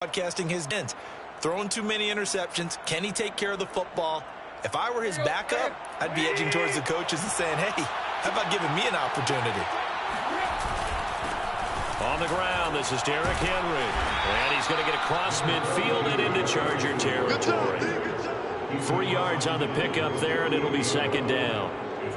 broadcasting his ends. Throwing too many interceptions. Can he take care of the football? If I were his backup, I'd be edging towards the coaches and saying, hey, how about giving me an opportunity? On the ground, this is Derrick Henry. And he's going to get across midfield and into Charger territory. 3 yards on the pickup there, and it'll be second down.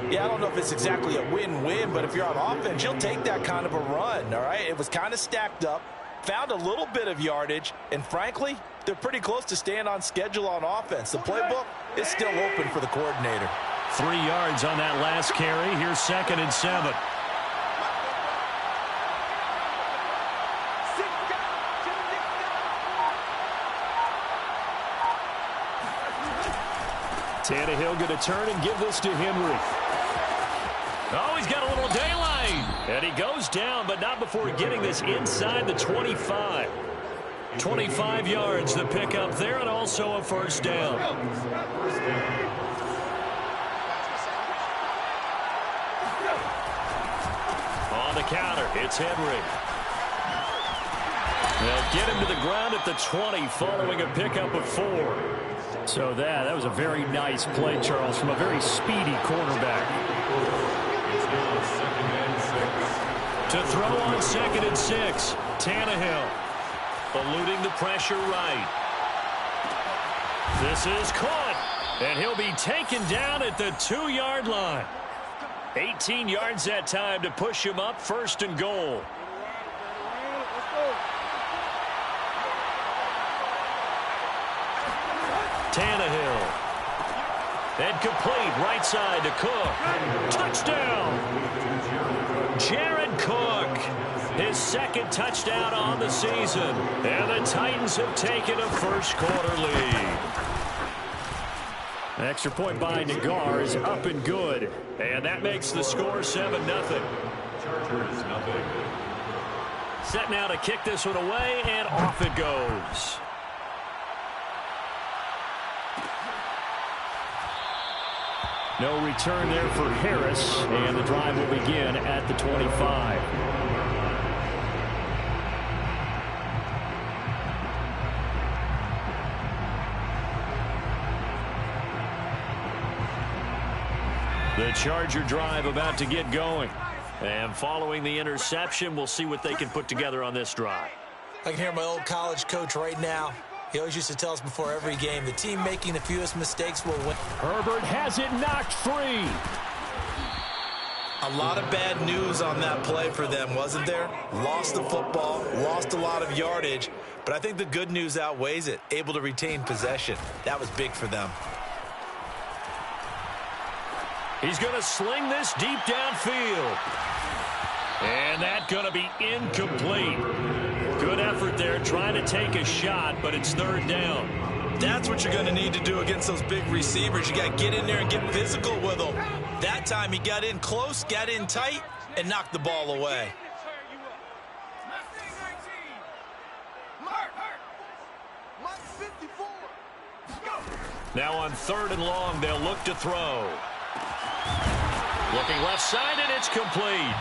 Yeah, I don't know if it's exactly a win-win, but if you're on offense, you'll take that kind of a run, all right? It was kind of stacked up, found a little bit of yardage, and frankly, they're pretty close to staying on schedule on offense. The playbook is still open for the coordinator. 3 yards on that last carry. Here's 2nd and 7. Tannehill going to turn and give this to Henry. Oh, he's got a little daylight. And he goes down, but not before getting this inside the 25. 25 yards the pickup there, and also a first down. On the counter, it's Henry. They'll get him to the ground at the 20 following a pickup of 4. So that was a very nice play, Charles, from a very speedy quarterback. To throw on 2nd and 6, Tannehill. Eluding the pressure right. This is caught, and he'll be taken down at the 2-yard line. 18 yards that time to push him up, 1st and goal. Tannehill. And complete right side to Cook. Touchdown! Jared Cook. His 2nd touchdown on the season. And the Titans have taken a first-quarter lead. An extra point by Nagar is up and good. And that makes the score 7-0. Set now to kick this one away, and off it goes. No return there for Harris, and the drive will begin at the 25. The Charger drive about to get going. And following the interception, we'll see what they can put together on this drive. I can hear my old college coach right now. He always used to tell us before every game, the team making the fewest mistakes will win. Herbert has it knocked free. A lot of bad news on that play for them, wasn't there? Lost the football, lost a lot of yardage, but I think the good news outweighs it. Able to retain possession. That was big for them. He's going to sling this deep downfield. And that's going to be incomplete. Good effort there trying to take a shot, but it's 3rd down. That's what you're going to need to do against those big receivers. You got to get in there and get physical with them. That time he got in close, got in tight, and knocked the ball away. Now on 3rd and long, they'll look to throw. Looking left side, and it's complete.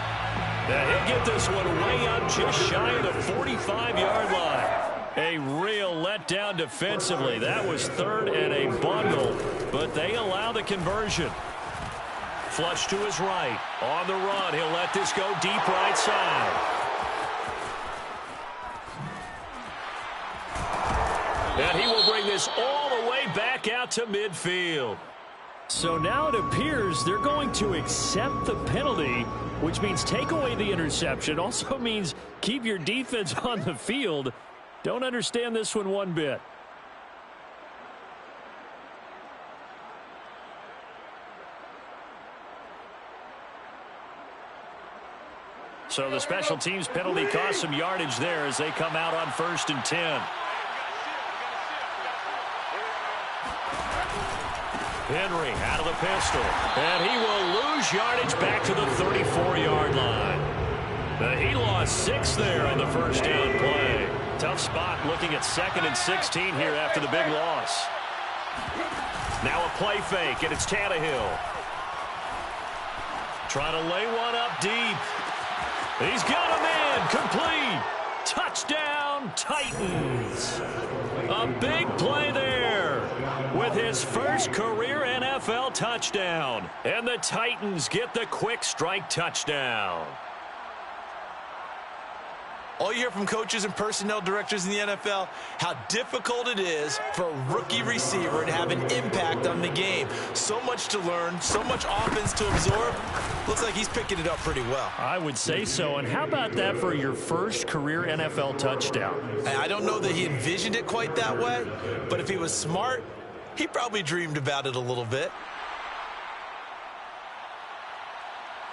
Now he'll get this one way up just shy of the 45-yard line. A real letdown defensively. That was 3rd and a bundle, but they allow the conversion. Flush to his right. On the run, he'll let this go deep right side. And he will bring this all the way back out to midfield. So now it appears they're going to accept the penalty, which means take away the interception. Also means keep your defense on the field. Don't understand this one bit. So the special teams penalty cost some yardage there as they come out on 1st and 10. Henry out of the pistol. And he will lose yardage back to the 34-yard line. He lost 6 there on the first down play. Tough spot looking at 2nd and 16 here after the big loss. Now a play fake, and it's Tannehill. Trying to lay one up deep. He's got a man complete. Touchdown, Titans. A big play there with his first career NFL touchdown. And the Titans get the quick strike touchdown. All you hear from coaches and personnel directors in the NFL, how difficult it is for a rookie receiver to have an impact on the game. So much to learn, so much offense to absorb. Looks like he's picking it up pretty well. I would say so. And how about that for your first career NFL touchdown? I don't know that he envisioned it quite that way, but if he was smart, he probably dreamed about it a little bit.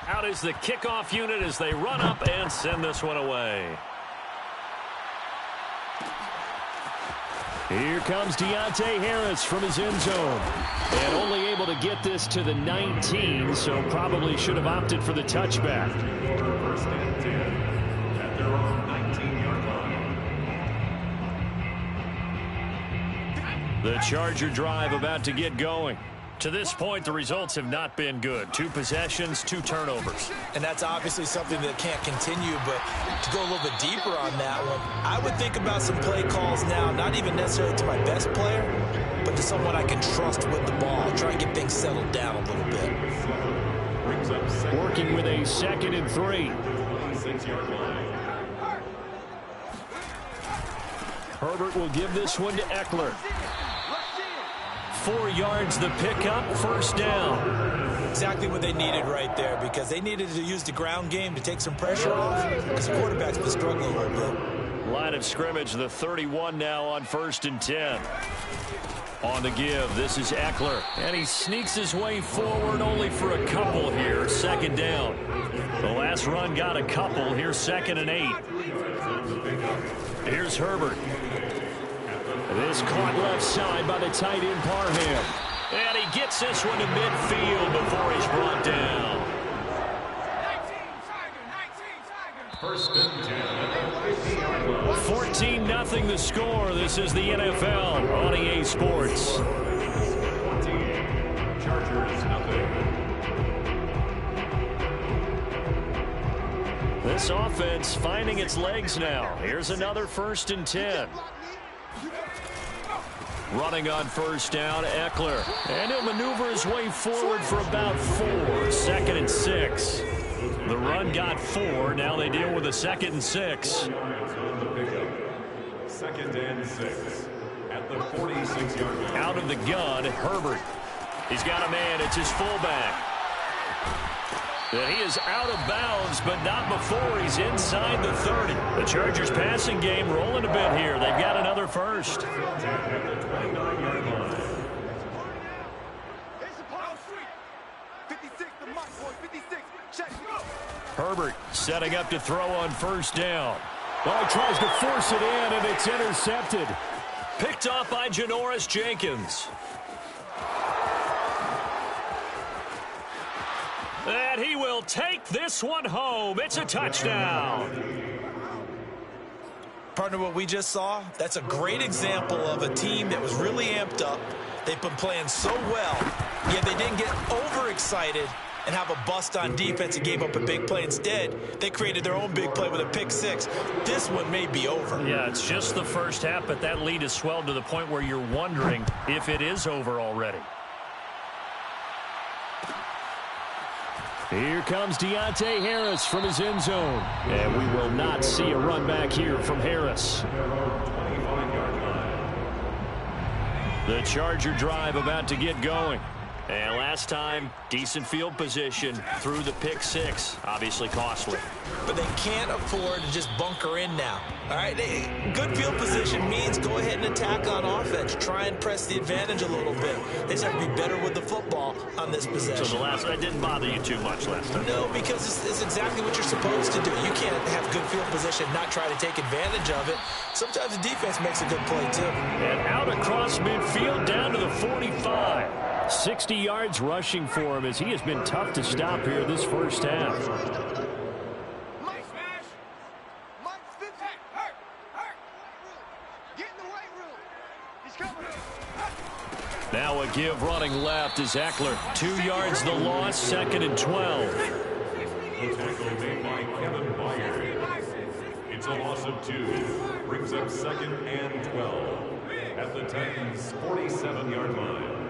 Out is the kickoff unit as they run up and send this one away. Here comes Deontay Harris from his end zone. And only able to get this to the 19, so probably should have opted for the touchback. First and 10 at their own 19-yard line. The Charger drive about to get going. To this point, the results have not been good. 2 possessions, 2 turnovers. And that's obviously something that can't continue, but to go a little bit deeper on that one, I would think about some play calls now, not even necessarily to my best player, but to someone I can trust with the ball. Try and get things settled down a little bit. Working with a 2nd and 3. 6-yard line. Herbert will give this one to Eckler. 4 yards the pickup, first down. Exactly what they needed right there, because they needed to use the ground game to take some pressure off, because the quarterback's been struggling a little bit. Line of scrimmage, the 31 now on 1st and 10. On the give, this is Eckler, and he sneaks his way forward only for a couple here, 2nd down. The last run got a couple, here's 2nd and 8. Here's Herbert. This caught left side by the tight end Parham. And he gets this one to midfield before he's brought down. First and 10 at the 15-yard line. 14-0 the score. This is the NFL on EA Sports. 28. Chargers nothing. This offense finding its legs now. Here's another 1st and 10. Running on 1st down, Eckler. And he'll maneuver his way forward for about 4. 2nd and 6. The run got 4. Now they deal with a 2nd and 6. 2nd and 6 at the 46-yard line. Out of the gun, Herbert. He's got a man. It's his fullback. And he is out of bounds, but not before he's inside the 30. The Chargers passing game rolling a bit here. They've got another first. Herbert setting up to throw on 1st down. Well, he tries to force it in, and it's intercepted. Picked off by Janoris Jenkins. And he will take this one home. It's a touchdown. Partner, what we just saw, that's a great example of a team that was really amped up. They've been playing so well, yet they didn't get overexcited and have a bust on defense and gave up a big play. Instead, they created their own big play with a pick 6. This one may be over. Yeah, it's just the first half, but that lead has swelled to the point where you're wondering if it is over already. Here comes Deontay Harris from his end zone. And we will not see a run back here from Harris. The Charger drive about to get going. And last time, decent field position through the pick 6. Obviously costly. But they can't afford to just bunker in now. All right, good field position means go ahead and attack on offense. Try and press the advantage a little bit. They just have to be better with the football on this possession. So that didn't bother you too much last time? No, because it's exactly what you're supposed to do. You can't have good field position and not try to take advantage of it. Sometimes the defense makes a good play, too. And out across midfield down to the 45. 60 yards rushing for him as he has been tough to stop here this first half. Now a give running left is Eckler. 2 yards the loss, 2nd and 12. Tackle made by Kevin Byard. It's a loss of 2. Brings up 2nd and 12 at the Titans' 47-yard line.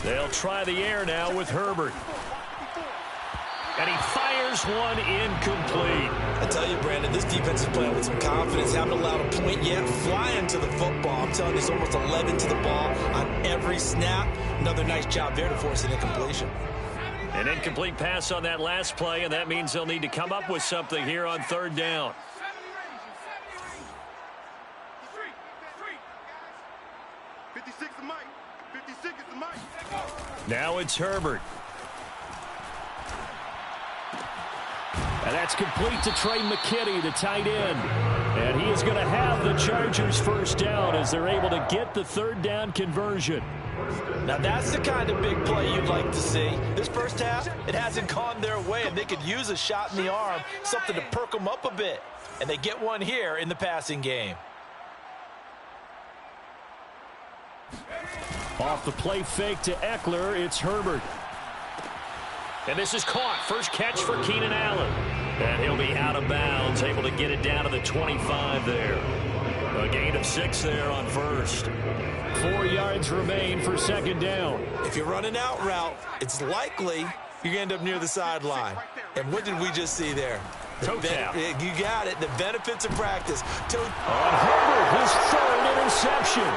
They'll try the air now with Herbert. And he fires one incomplete. I tell you, Brandon, this defense is playing with some confidence. Haven't allowed a point yet. Flying to the football. I'm telling you, it's almost 11 to the ball on every snap. Another nice job there to force an incompletion. An incomplete pass on that last play, and that means they'll need to come up with something here on 3rd down. Now it's Herbert. And that's complete to Trey McKinney, the tight end. And he is going to have the Chargers first down as they're able to get the 3rd down conversion. Now that's the kind of big play you'd like to see. This first half, it hasn't gone their way, and they could use a shot in the arm, something to perk them up a bit. And they get one here in the passing game. Off the play fake to Eckler, it's Herbert. And this is caught. First catch for Keenan Allen. And he'll be out of bounds, able to get it down to the 25 there. A gain of 6 there on first. 4 yards remain for 2nd down. If you're running out route, it's likely you're going to end up near the sideline. And what did we just see there? Toe tap. You got it. The benefits of practice. On Herbert, his 3rd interception.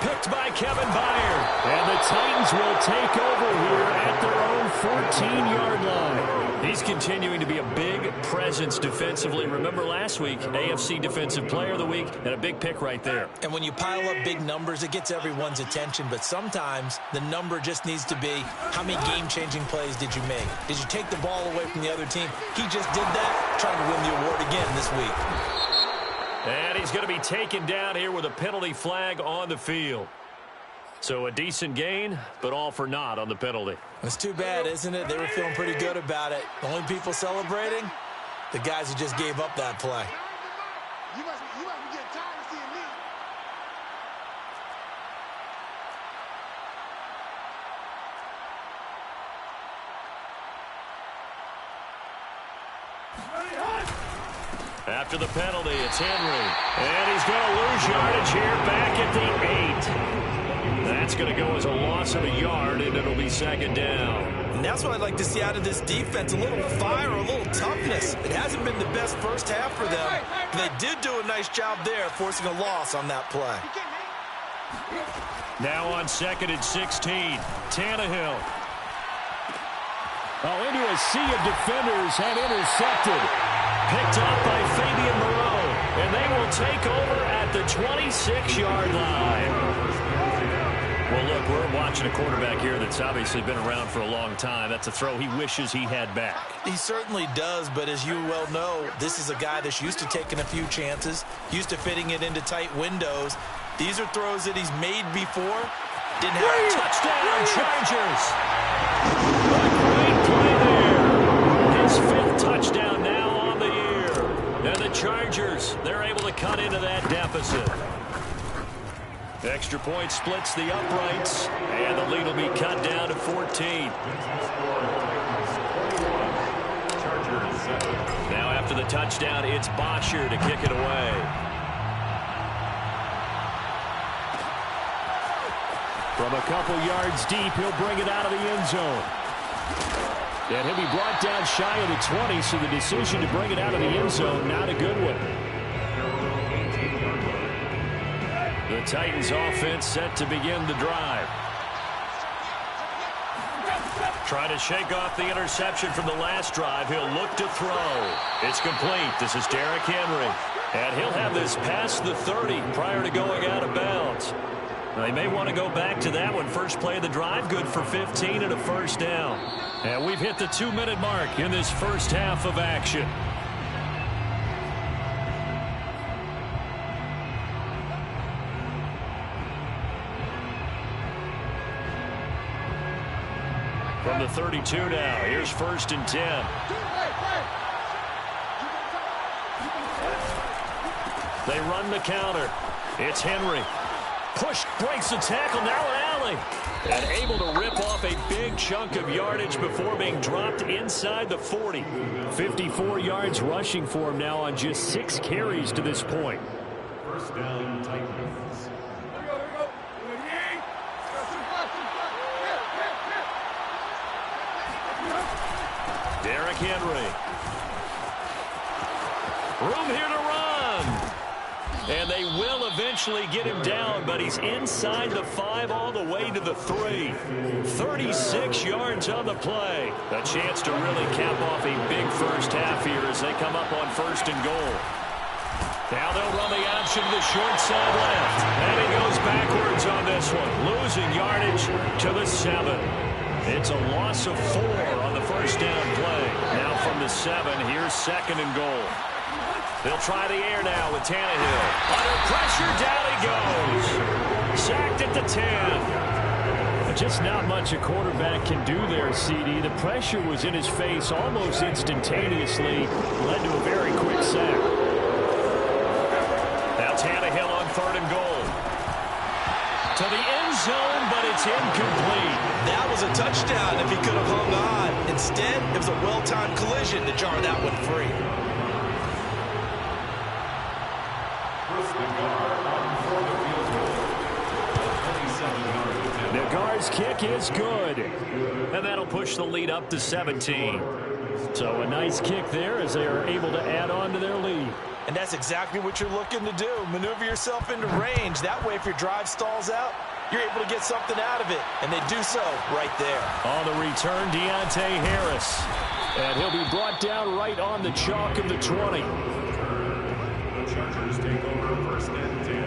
Picked by Kevin Byard. And the Titans will take over here at their own 14-yard line. He's continuing to be a big presence defensively. Remember last week, AFC Defensive Player of the Week, and a big pick right there. And when you pile up big numbers, it gets everyone's attention. But sometimes the number just needs to be, how many game-changing plays did you make? Did you take the ball away from the other team? He just did that, trying to win the award again this week. And he's going to be taken down here with a penalty flag on the field. So a decent gain, but all for naught on the penalty. It's too bad, isn't it? They were feeling pretty good about it. The only people celebrating, the guys who just gave up that play. You must be getting tired of seeing me. After the penalty, it's Henry. And he's going to lose yardage here back at the 8. That's going to go as a loss of a yard, and it'll be 2nd down. And that's what I'd like to see out of this defense, a little fire, a little toughness. It hasn't been the best first half for them, but they did do a nice job there forcing a loss on that play. Now on 2nd and 16, Tannehill. Oh, into a sea of defenders and intercepted. Picked up by Fabian Moreau, and they will take over at the 26-yard line. Well, look, we're watching a quarterback here that's obviously been around for a long time. That's a throw he wishes he had back. He certainly does, but as you well know, this is a guy that's used to taking a few chances, used to fitting it into tight windows. These are throws that he's made before. Didn't have a touchdown, Chargers. A great play there. His 5th touchdown now on the year. And the Chargers, they're able to cut into that deficit. Extra point splits the uprights, and the lead will be cut down to 14. Now after the touchdown, it's Bosher to kick it away. From a couple yards deep, he'll bring it out of the end zone. And he'll be brought down shy of the 20, so the decision to bring it out of the end zone, not a good one. The Titans offense set to begin the drive. Trying to shake off the interception from the last drive. He'll look to throw. It's complete. This is Derrick Henry. And he'll have this past the 30 prior to going out of bounds. Now, they may want to go back to that one. First play of the drive, good for 15 and a first down. And we've hit the 2-minute mark in this first half of action. From the 32 now, here's 1st and 10. They run the counter. It's Henry. Push, breaks the tackle, now an alley. And able to rip off a big chunk of yardage before being dropped inside the 40. 54 yards rushing for him now on just 6 carries to this point. First down, Titans. Derrick Henry. Room here to run. And they will eventually get him down, but he's inside the 5 all the way to the 3. 36 yards on the play. A chance to really cap off a big first half here as they come up on 1st and goal. Now they'll run the option to the short side left. And he goes backwards on this one, losing yardage to the 7. It's a loss of 4 on the first down play. Now from the 7, here's 2nd and goal. They'll try the air now with Tannehill. Under pressure, down he goes. Sacked at the 10. Just not much a quarterback can do there, CD. The pressure was in his face almost instantaneously. Led to a very quick sack. Now Tannehill on 3rd and goal. To the end zone, but it's incomplete. That was a touchdown if he could have hung on. Instead, it was a well-timed collision to jar that one free. Nagar's kick is good. And that'll push the lead up to 17. So a nice kick there as they are able to add on to their lead. And that's exactly what you're looking to do. Maneuver yourself into range. That way, if your drive stalls out, you're able to get something out of it. And they do so right there. On the return, Deontay Harris. And he'll be brought down right on the chalk of the 20. The Chargers take over 1st and 10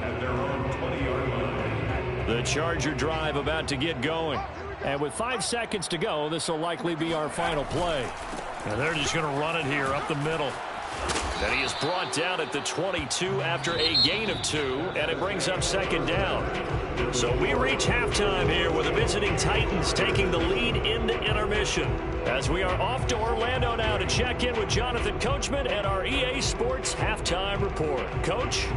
at their own 20-yard line. The Charger drive about to get going. And with 5 seconds to go, this will likely be our final play. And they're just going to run it here up the middle. And he is brought down at the 22 after a gain of 2, and it brings up 2nd down. So we reach halftime here with the visiting Titans taking the lead into intermission. As we are off to Orlando now to check in with Jonathan Coachman and our EA Sports Halftime Report. Coach?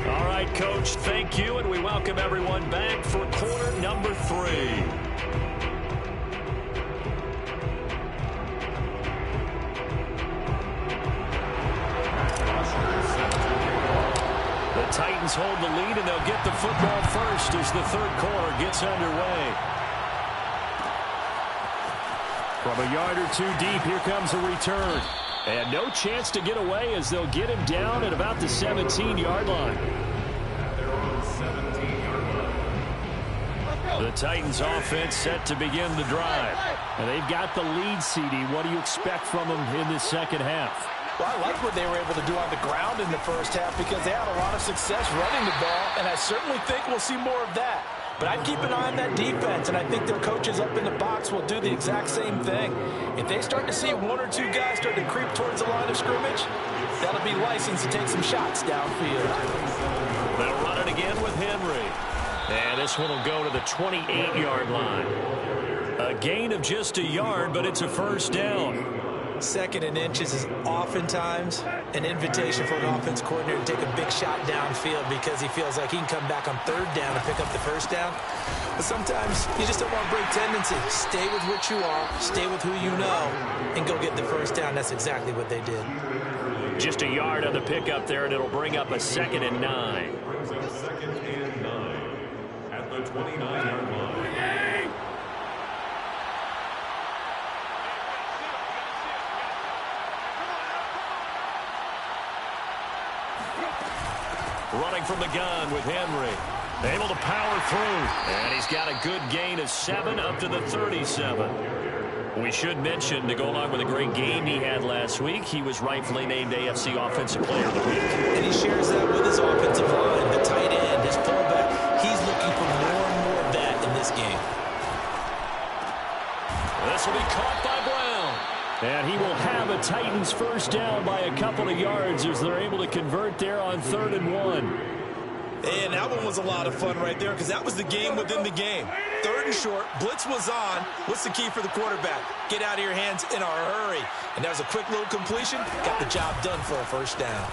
All right, Coach, thank you, and we welcome everyone back for quarter number 3. The Titans hold the lead, and they'll get the football first as the 3rd quarter gets underway. From a yard or 2 deep, here comes a return. And no chance to get away as they'll get him down at about the 17-yard line. The Titans offense set to begin the drive. And they've got the lead, CD. What do you expect from them in this 2nd half? Well, I like what they were able to do on the ground in the first half because they had a lot of success running the ball, and I certainly think we'll see more of that. But I'd keep an eye on that defense, and I think their coaches up in the box will do the exact same thing. If they start to see 1 or 2 guys start to creep towards the line of scrimmage, that'll be licensed to take some shots downfield. They'll run it again with Henry. And this one will go to the 28-yard line. A gain of just a yard, but it's a first down. 2nd and inches is oftentimes an invitation for an offense coordinator to take a big shot downfield because he feels like he can come back on 3rd down and pick up the first down. But sometimes you just don't want to break tendency. Stay with what you are, stay with who you know, and go get the first down. That's exactly what they did. Just a yard on the pickup there, and it'll bring up a 2nd and 9. Brings up 2nd and 9 at the 29-yard line. Running from the gun with Henry. Able to power through. And he's got a good gain of 7 up to the 37. We should mention, to go along with a great game he had last week, he was rightfully named AFC Offensive Player of the Week. And he shares that with his offensive line, the tight end, his fullback. He's looking for more and more of that in this game. This will be caught by Brown. And he will have a Titans first down by a couple of yards as they're able to convert there on 3rd and 1. And that one was a lot of fun right there because that was the game within the game. 3rd and short, blitz was on. What's the key for the quarterback? Get out of your hands in a hurry. And that was a quick little completion. Got the job done for a first down.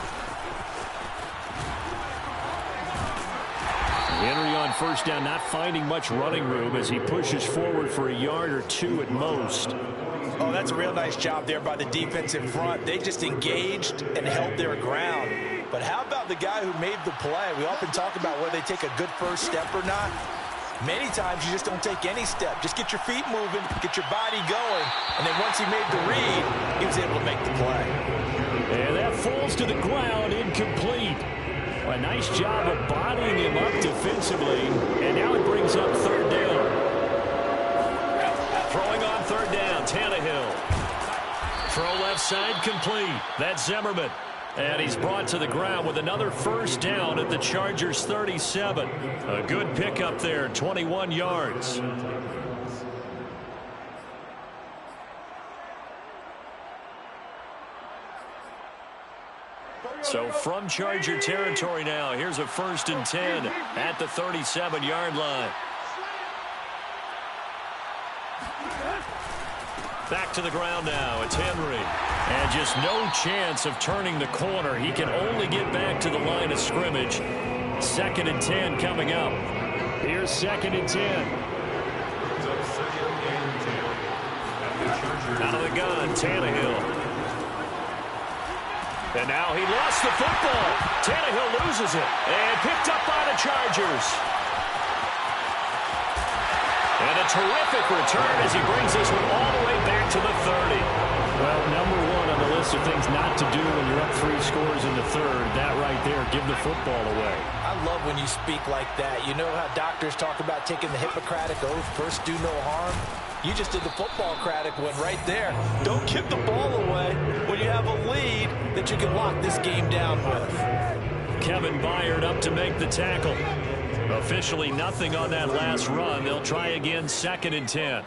Henry on first down, not finding much running room as he pushes forward for a yard or 2 at most. Oh, that's a real nice job there by the defense in front. They just engaged and held their ground. But how about the guy who made the play? We often talk about whether they take a good first step or not. Many times you just don't take any step. Just get your feet moving, get your body going, and then once he made the read, he was able to make the play. And that falls to the ground, incomplete. A nice job of bodying him up defensively, and now it brings up 3rd down. Throwing on 3rd down, Tannehill. Throw left side complete. That's Zimmerman. And he's brought to the ground with another first down at the Chargers' 37. A good pickup there, 21 yards. So from Charger territory now, here's a 1st and 10 at the 37-yard line. Back to the ground now. It's Henry. And just no chance of turning the corner. He can only get back to the line of scrimmage. 2nd and 10 coming up. Here's 2nd and 10. Out of the gun, Tannehill. And now he lost the football. Tannehill loses it. And picked up by the Chargers. And a terrific return as he brings this one all the way back to the 30. Well, number 1 on the list of things not to do when you're up 3 scores in the 3rd. That right there, give the football away. I love when you speak like that. You know how doctors talk about taking the Hippocratic Oath, first do no harm? You just did the football-cratic one right there. Don't give the ball away when you have a lead that you can lock this game down with. Kevin Byard up to make the tackle. Officially nothing on that last run. They'll try again, 2nd and 10.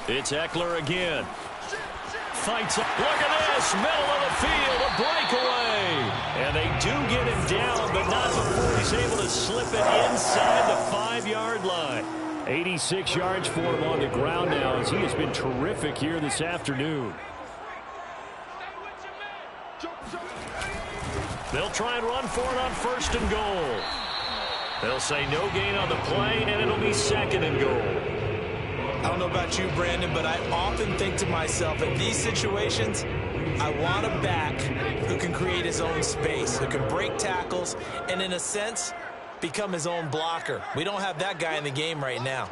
It's Eckler again. Fights up. Look at this. Middle of the field. A breakaway. And they do get him down, but not before he's able to slip it inside the 5-yard line. 86 yards for him on the ground now as he has been terrific here this afternoon. They'll try and run for it on 1st and goal. They'll say no gain on the play, and it'll be 2nd and goal. I don't know about you, Brandon, but I often think to myself, in these situations, I want a back who can create his own space, who can break tackles, and in a sense, become his own blocker. We don't have that guy in the game right now.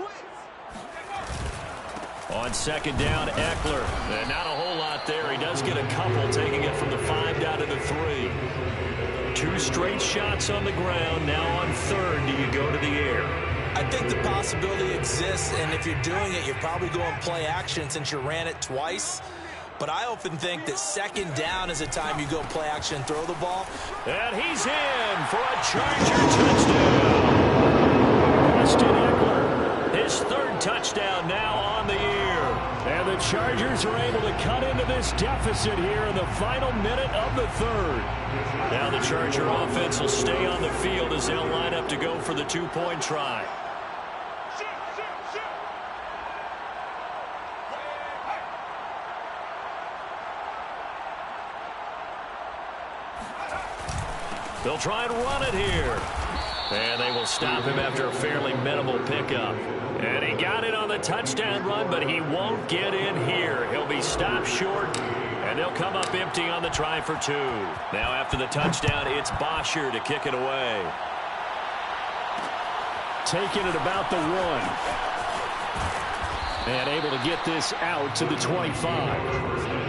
On 2nd down, Eckler. And not a whole lot there. He does get a couple, taking it from the 5 down to the 3. 2 straight shots on the ground. Now on 3rd, do you go to the air? I think the possibility exists, and if you're doing it, you're probably going play action since you ran it twice. But I often think that 2nd down is a time you go play action and throw the ball. And he's in for a Charger touchdown. Austin Eckler, his 3rd touchdown now on the year. And the Chargers are able to cut into this deficit here in the final minute of the 3rd. Now the Charger offense will stay on the field as they'll line up to go for the 2-point try. They'll try and run it here. And they will stop him after a fairly minimal pickup. And he got it on the touchdown run, but he won't get in here. He'll be stopped short, and they'll come up empty on the try for 2. Now after the touchdown, it's Bosher to kick it away. Taking it about the 1. And able to get this out to the 25.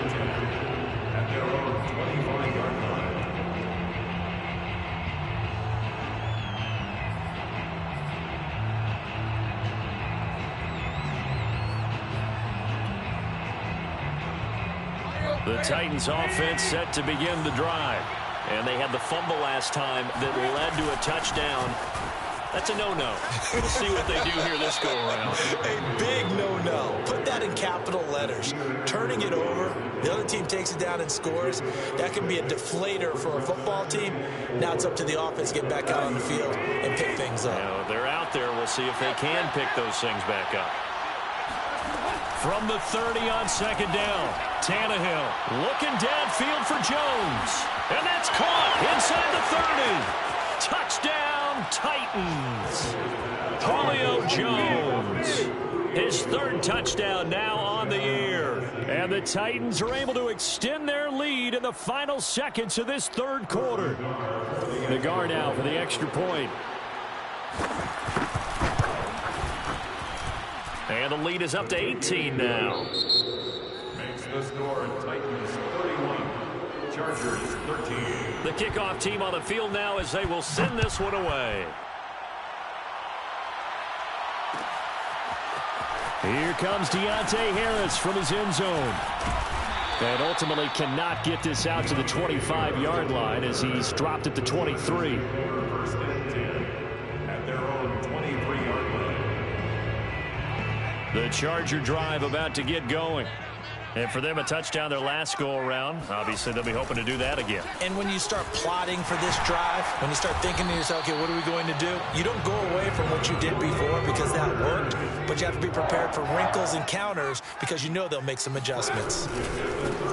The Titans offense set to begin the drive. And they had the fumble last time that led to a touchdown. That's a no-no. We'll see what they do here this go-around. A big no-no. Put that in capital letters. Turning it over The other team takes it down and scores. That can be a deflator for a football team. Now it's up to the offense to get back out on the field and pick things up. Now, they're out there. We'll see if they can pick those things back up. From the 30 on second down, Tannehill looking downfield for Jones. And that's caught inside the 30. Touchdown, Titans. Julio Jones. His third touchdown now on the year. And the Titans are able to extend their lead in the final seconds of this third quarter. The guard now for the extra point. And the lead is up to 18 now. Makes the score Titans 31, Chargers 13. The kickoff team on the field now as they will send this one away. Here comes Deontay Harris from his end zone. And ultimately cannot get this out to the 25-yard line as he's dropped at the 23. First and 10 at their own 23-yard line. The Charger drive about to get going. And for them, a touchdown their last go-around. Obviously, they'll be hoping to do that again. And when you start plotting for this drive, when you start thinking to yourself, okay, what are we going to do? You don't go away from what you did before because that worked, but you have to be prepared for wrinkles and counters because you know they'll make some adjustments.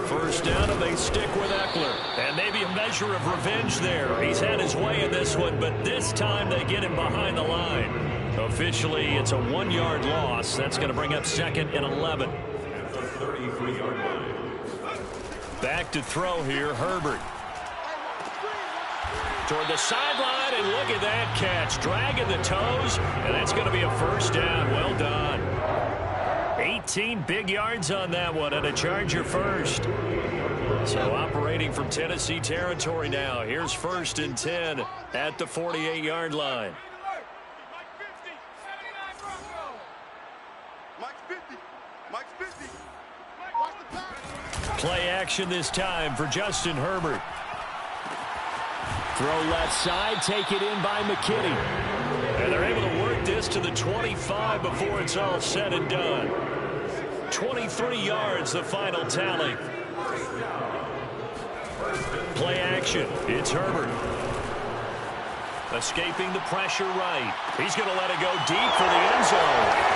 First down, and they stick with Eckler. And maybe a measure of revenge there. He's had his way in this one, but this time they get him behind the line. Officially, it's a 1-yard loss. That's going to bring up second and 11. 33-yard line. Back to throw here, Herbert. Toward the sideline, and look at that catch. Dragging the toes, and that's going to be a first down. Well done. 18 big yards on that one, and a Charger first. So operating from Tennessee territory now. Here's first and 10 at the 48-yard line. Play action this time for Justin Herbert. Throw left side, take it in by McKinney. And they're able to work this to the 25 before it's all said and done. 23 yards, the final tally. Play action, it's Herbert. Escaping the pressure right. He's going to let it go deep for the end zone.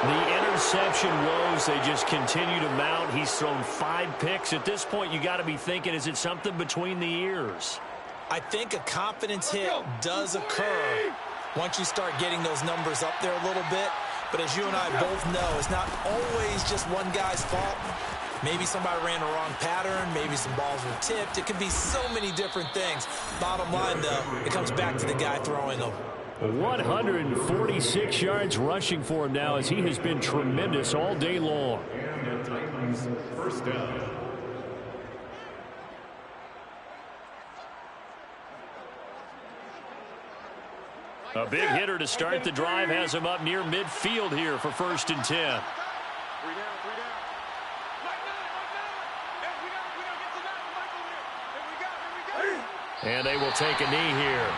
The interception woes, they just continue to mount. He's thrown 5 picks. At this point, you got to be thinking, is it something between the ears? I think a confidence hit does occur once you start getting those numbers up there a little bit. But as you and I both know, it's not always just one guy's fault. Maybe somebody ran a wrong pattern. Maybe some balls were tipped. It could be so many different things. Bottom line, though, it comes back to the guy throwing them. 146 yards rushing for him now as he has been tremendous all day long. And the Titans first down. A big hitter to start the drive has him up near midfield here for first and 10. And they will take a knee here.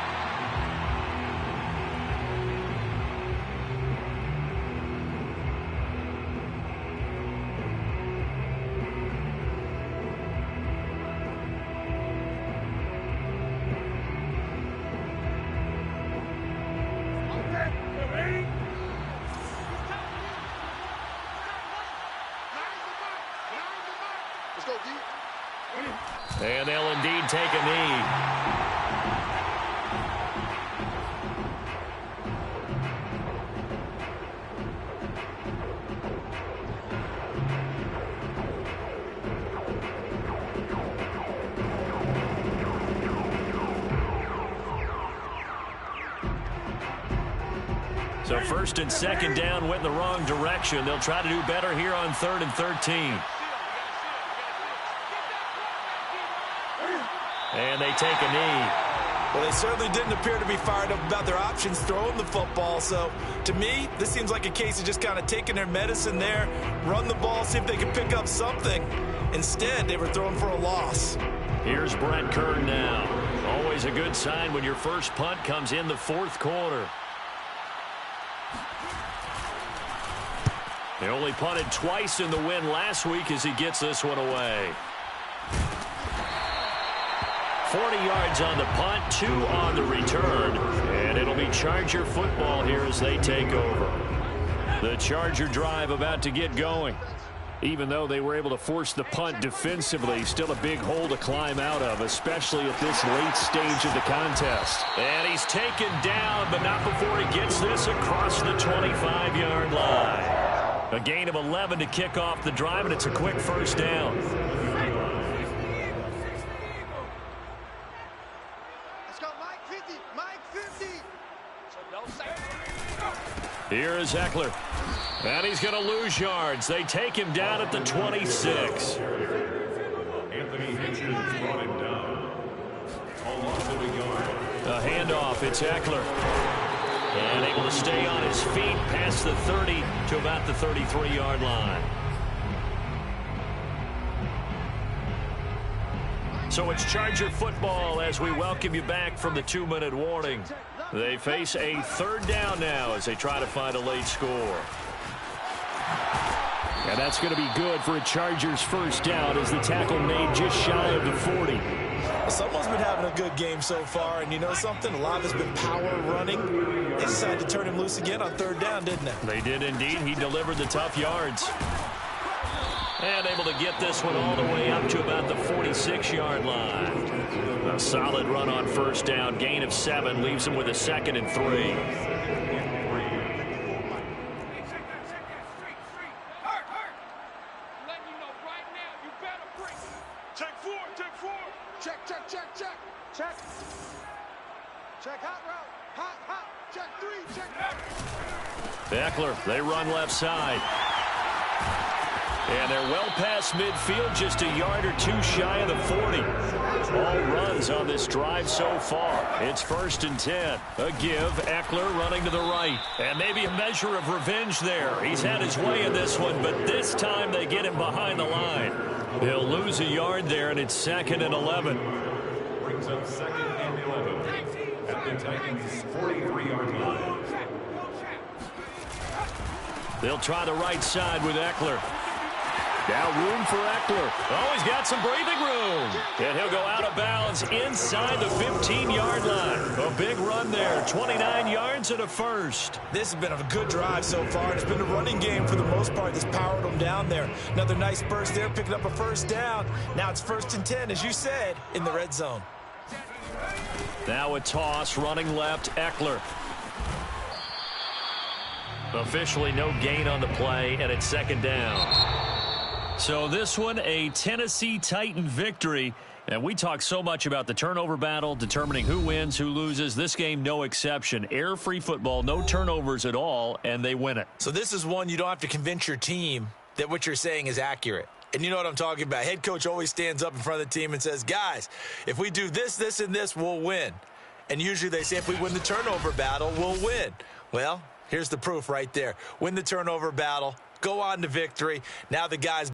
And they'll indeed take a knee. So first and second down went in the wrong direction. They'll try to do better here on 3rd and 13. And they take a knee. Well, they certainly didn't appear to be fired up about their options throwing the football. So, to me, this seems like a case of just kind of taking their medicine there, run the ball, see if they can pick up something. Instead, they were throwing for a loss. Here's Brett Kern now. Always a good sign when your first punt comes in the 4th quarter. He only punted twice in the win last week as he gets this one away. 40 yards on the punt, 2 on the return. And it'll be Charger football here as they take over. The Charger drive about to get going. Even though they were able to force the punt defensively, still a big hole to climb out of, especially at this late stage of the contest. And he's taken down, but not before he gets this across the 25-yard line. A gain of 11 to kick off the drive, and it's a quick first down. Let's go, Mike 50. Mike 50. So don't say. Here is Eckler. And he's going to lose yards. They take him down at the 26. Anthony Hitchens brought him down. A loss of a yard. A handoff. It's Eckler. And able to stay on his feet past the 30 to about the 33-yard line. So it's Charger football as we welcome you back from the 2-minute warning. They face a third down now as they try to find a late score. And that's going to be good for a Chargers first down as the tackle made just shy of the 40. Someone's been having a good game so far, and you know something? A lot has been power running. They decided to turn him loose again on third down, didn't they? They did indeed. He delivered the tough yards. And able to get this one all the way up to about the 46-yard line. A solid run on first down. Gain of 7 leaves him with a 2nd and 3. Eckler, they run left side. And they're well past midfield, just a yard or 2 shy of the 40. All runs on this drive so far. It's 1st and 10. A give, Eckler running to the right. And maybe a measure of revenge there. He's had his way in this one, but this time they get him behind the line. He'll lose a yard there, and it's 2nd and 11. Brings up 2nd and 11 at the Titans' 43-yard line. They'll try the right side with Eckler. Now room for Eckler. Oh, he's got some breathing room. And he'll go out of bounds inside the 15-yard line. A big run there. 29 yards and a first. This has been a good drive so far. It's been a running game for the most part that's powered them down there. Another nice burst there, picking up a first down. Now it's 1st and 10, as you said, in the red zone. Now a toss, running left, Eckler. Officially no gain on the play, and it's 2nd down. So this one, a Tennessee Titan victory. And we talk so much about the turnover battle, determining who wins, who loses. This game, no exception. Air-free football, no turnovers at all, and they win it. So this is one you don't have to convince your team that what you're saying is accurate. And you know what I'm talking about. Head coach always stands up in front of the team and says, guys, if we do this, this, and this, we'll win. And usually they say if we win the turnover battle, we'll win. Well, here's the proof right there. Win the turnover battle, go on to victory. Now the guys